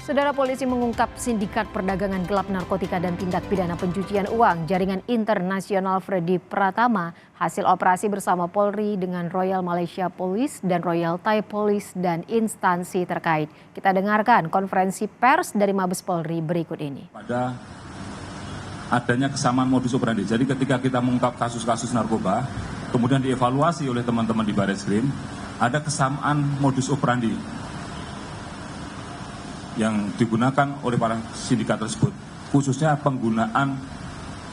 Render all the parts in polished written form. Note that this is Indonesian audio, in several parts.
Saudara, polisi mengungkap sindikat perdagangan gelap narkotika dan tindak pidana pencucian uang jaringan internasional Freddy Pratama hasil operasi bersama Polri dengan Royal Malaysia Police dan Royal Thai Police dan instansi terkait. Kita dengarkan konferensi pers dari Mabes Polri berikut ini. Pada adanya kesamaan modus operandi. Jadi ketika kita mengungkap kasus-kasus narkoba, kemudian dievaluasi oleh teman-teman di Barreskrim, ada kesamaan modus operandi yang digunakan oleh para sindikat tersebut, khususnya penggunaan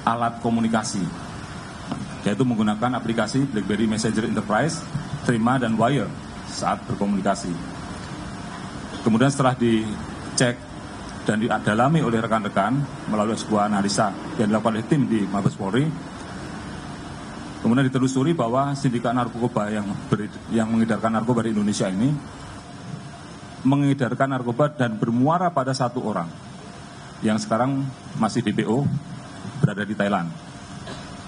alat komunikasi, yaitu menggunakan aplikasi BlackBerry Messenger Enterprise, Threema, dan Wire saat berkomunikasi. Kemudian setelah dicek dan didalami oleh rekan-rekan melalui sebuah analisa yang dilakukan oleh tim di Mabes Polri, kemudian ditelusuri bahwa sindikat narkoba yang mengedarkan narkoba di Indonesia ini mengedarkan narkoba dan bermuara pada satu orang yang sekarang masih DPO berada di Thailand,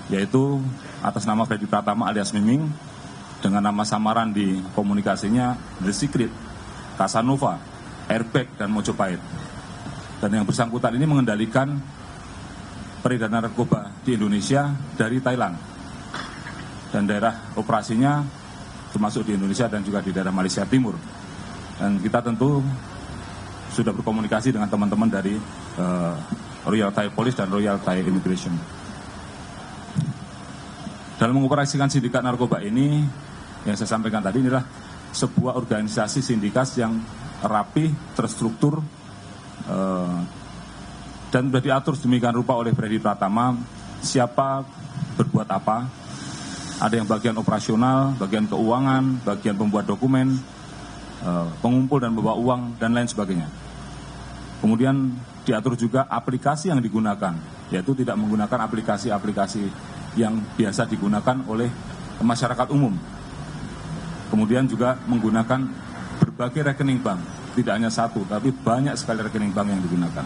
yaitu atas nama Freddy Pratama alias Miming, dengan nama samaran di komunikasinya The Secret, Casanova, Airbag, dan Mojopahit. Dan yang bersangkutan ini mengendalikan peredaran narkoba di Indonesia dari Thailand, dan daerah operasinya termasuk di Indonesia dan juga di daerah Malaysia Timur. Dan kita tentu sudah berkomunikasi dengan teman-teman dari Royal Thai Police dan Royal Thai Immigration. Dalam mengoperasikan sindikat narkoba ini, yang saya sampaikan tadi inilah sebuah organisasi sindikat yang rapi, terstruktur, dan sudah diatur sedemikian rupa oleh Freddy Pratama, siapa berbuat apa. Ada yang bagian operasional, bagian keuangan, bagian pembuat dokumen, pengumpul dan membawa uang, dan lain sebagainya. Kemudian diatur juga aplikasi yang digunakan, yaitu tidak menggunakan aplikasi-aplikasi yang biasa digunakan oleh masyarakat umum. Kemudian juga menggunakan berbagai rekening bank, tidak hanya satu, tapi banyak sekali rekening bank yang digunakan.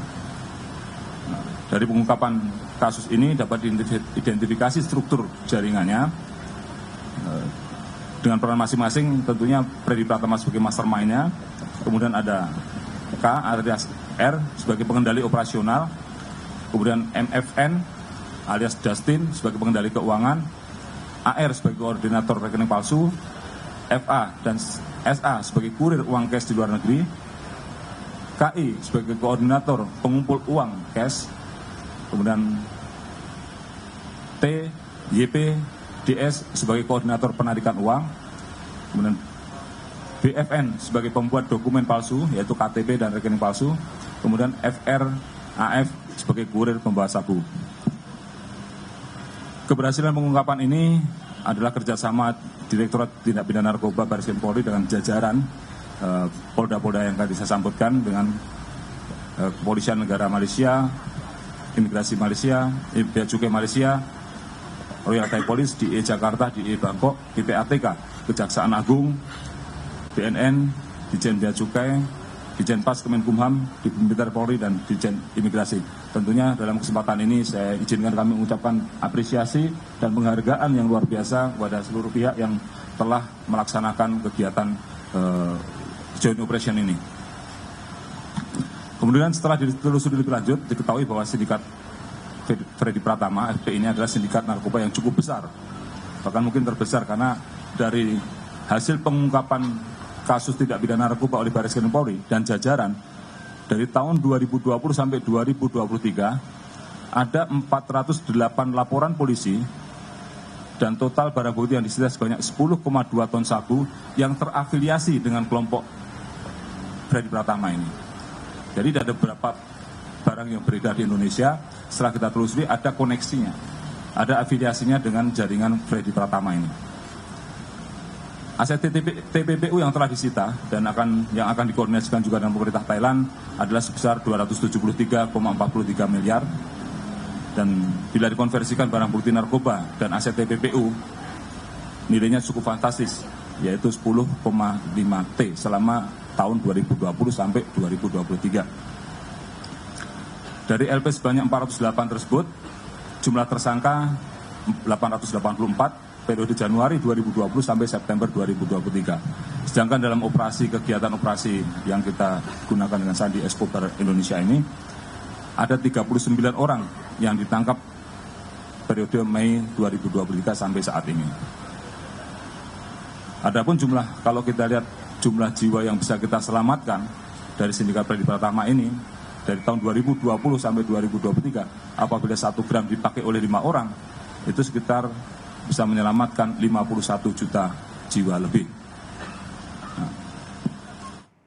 Dari pengungkapan kasus ini dapat diidentifikasi struktur jaringannya, dengan peran masing-masing. Tentunya Freddy Pratama sebagai mastermind-nya, kemudian ada K alias R sebagai pengendali operasional, kemudian MFN alias Justin sebagai pengendali keuangan, AR sebagai koordinator rekening palsu, FA dan SA sebagai kurir uang cash di luar negeri, KI sebagai koordinator pengumpul uang cash, kemudian T, YP, DS sebagai koordinator penarikan uang, kemudian BFN sebagai pembuat dokumen palsu, yaitu KTP dan rekening palsu, kemudian FR, AF sebagai kurir pembawa sabu. Keberhasilan pengungkapan ini adalah kerjasama Direktorat Tindak Pidana Narkoba Barreskrim Polri dengan jajaran Polda-Polda yang tadi saya sambutkan, dengan Kepolisian Negara Malaysia, Imigrasi Malaysia, Bea Cukai Malaysia, Royal Thai Police, DE Jakarta, DE Bangkok, PPATK, Kejaksaan Agung, BNN, Dijen Bea Cukai, Dijen Pas Kemenkumham, Dijen Polri, dan Dijen Imigrasi. Tentunya dalam kesempatan ini saya izinkan kami mengucapkan apresiasi dan penghargaan yang luar biasa kepada seluruh pihak yang telah melaksanakan kegiatan joint operation ini. Kemudian setelah ditelusuri lebih lanjut, diketahui bahwa sindikat Freddy Pratama, FP, ini adalah sindikat narkoba yang cukup besar, bahkan mungkin terbesar, karena dari hasil pengungkapan kasus tindak pidana narkoba oleh Barreskrim Polri dan jajaran dari tahun 2020 sampai 2023 ada 408 laporan polisi dan total barang bukti yang disita sebanyak 10,2 ton sabu yang terafiliasi dengan kelompok Freddy Pratama ini. Jadi ada beberapa barang yang beredar di Indonesia, setelah kita telusuri ada koneksinya, ada afiliasinya dengan jaringan Freddy Pratama ini. Aset TPPU yang telah disita dan yang akan dikoordinasikan juga dengan pemerintah Thailand adalah sebesar 273,43 miliar, dan bila dikonversikan barang bukti narkoba dan aset TPPU nilainya cukup fantastis, yaitu 10,5 T selama tahun 2020 sampai 2023. Dari LP sebanyak 408 tersebut, jumlah tersangka 884 periode Januari 2020 sampai September 2023. Sedangkan dalam kegiatan operasi yang kita gunakan dengan Sandi Escobar Indonesia ini, ada 39 orang yang ditangkap periode Mei 2023 sampai saat ini. Adapun kalau kita lihat jumlah jiwa yang bisa kita selamatkan dari sindikat Freddy Pratama ini, dari tahun 2020 sampai 2023, apabila 1 gram dipakai oleh 5 orang, itu sekitar bisa menyelamatkan 51 juta jiwa lebih.